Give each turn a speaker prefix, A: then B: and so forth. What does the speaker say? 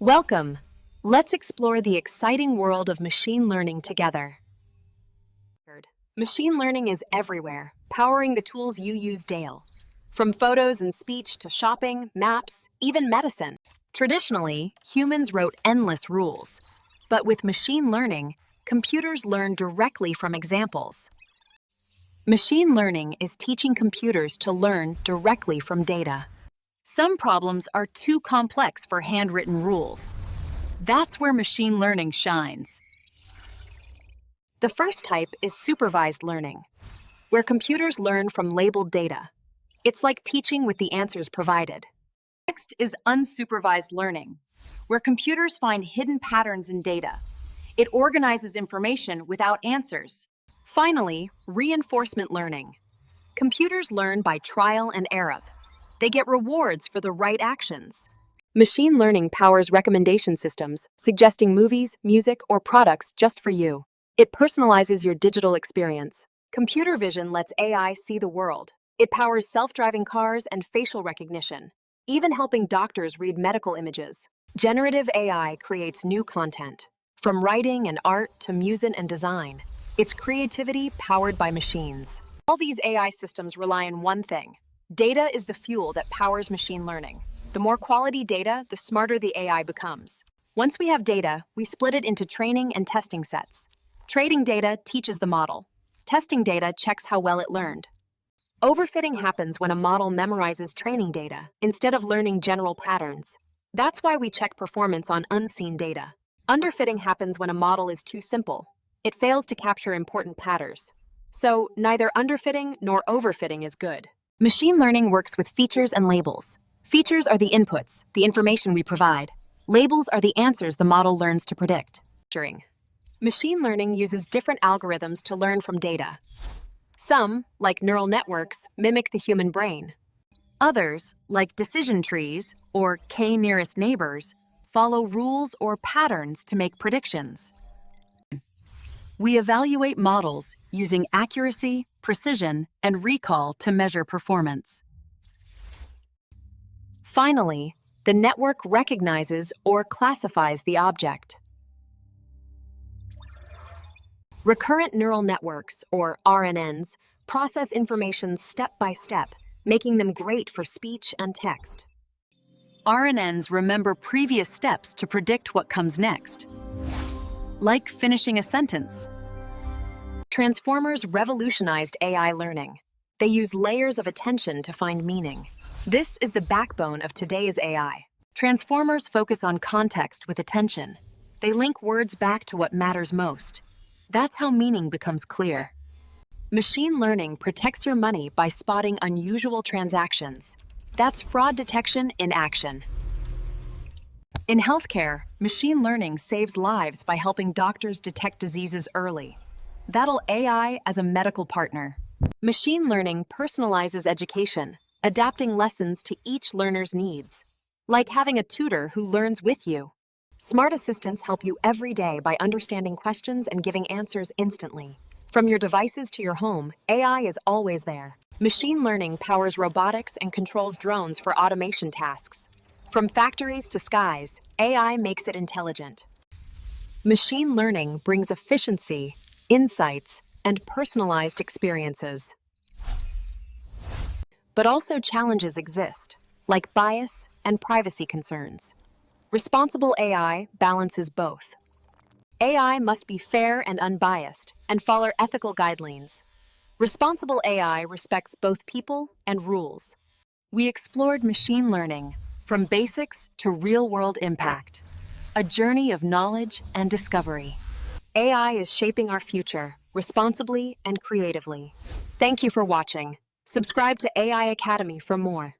A: Welcome! Let's explore the exciting world of machine learning together. Machine learning is everywhere, powering the tools you use daily. From photos and speech to shopping, maps, even medicine. Traditionally, humans wrote endless rules. But with machine learning, computers learn directly from examples. Machine learning is teaching computers to learn directly from data. Some problems are too complex for handwritten rules. That's where machine learning shines. The first type is supervised learning, where computers learn from labeled data. It's like teaching with the answers provided. Next is unsupervised learning, where computers find hidden patterns in data. It organizes information without answers. Finally, reinforcement learning. Computers learn by trial and error. They get rewards for the right actions. Machine learning powers recommendation systems, suggesting movies, music, or products just for you. It personalizes your digital experience. Computer vision lets AI see the world. It powers self-driving cars and facial recognition, even helping doctors read medical images. Generative AI creates new content, from writing and art to music and design. It's creativity powered by machines. All these AI systems rely on one thing. Data is the fuel that powers machine learning. The more quality data, the smarter the AI becomes. Once we have data, we split it into training and testing sets. Training data teaches the model. Testing data checks how well it learned. Overfitting happens when a model memorizes training data instead of learning general patterns. That's why we check performance on unseen data. Underfitting happens when a model is too simple. It fails to capture important patterns. So neither underfitting nor overfitting is good. Machine learning works with features and labels. Features are the inputs, the information we provide. Labels are the answers the model learns to predict. Machine learning uses different algorithms to learn from data. Some, like neural networks, mimic the human brain. Others, like decision trees or k-nearest neighbors, follow rules or patterns to make predictions. We evaluate models using accuracy, precision, and recall to measure performance. Finally, the network recognizes or classifies the object. Recurrent neural networks, or RNNs, process information step by step, making them great for speech and text. RNNs remember previous steps to predict what comes next, like finishing a sentence. Transformers revolutionized AI learning. They use layers of attention to find meaning. This is the backbone of today's AI. Transformers focus on context with attention. They link words back to what matters most. That's how meaning becomes clear. Machine learning protects your money by spotting unusual transactions. That's fraud detection in action. In healthcare, machine learning saves lives by helping doctors detect diseases early. That'll AI as a medical partner. Machine learning personalizes education, adapting lessons to each learner's needs. Like having a tutor who learns with you. Smart assistants help you every day by understanding questions and giving answers instantly. From your devices to your home, AI is always there. Machine learning powers robotics and controls drones for automation tasks. From factories to skies, AI makes it intelligent. Machine learning brings efficiency, insights, and personalized experiences. But also challenges exist, like bias and privacy concerns. Responsible AI balances both. AI must be fair and unbiased and follow ethical guidelines. Responsible AI respects both people and rules. We explored machine learning from basics to real-world impact, a journey of knowledge and discovery. AI is shaping our future responsibly and creatively. Thank you for watching. Subscribe to AI Academy for more.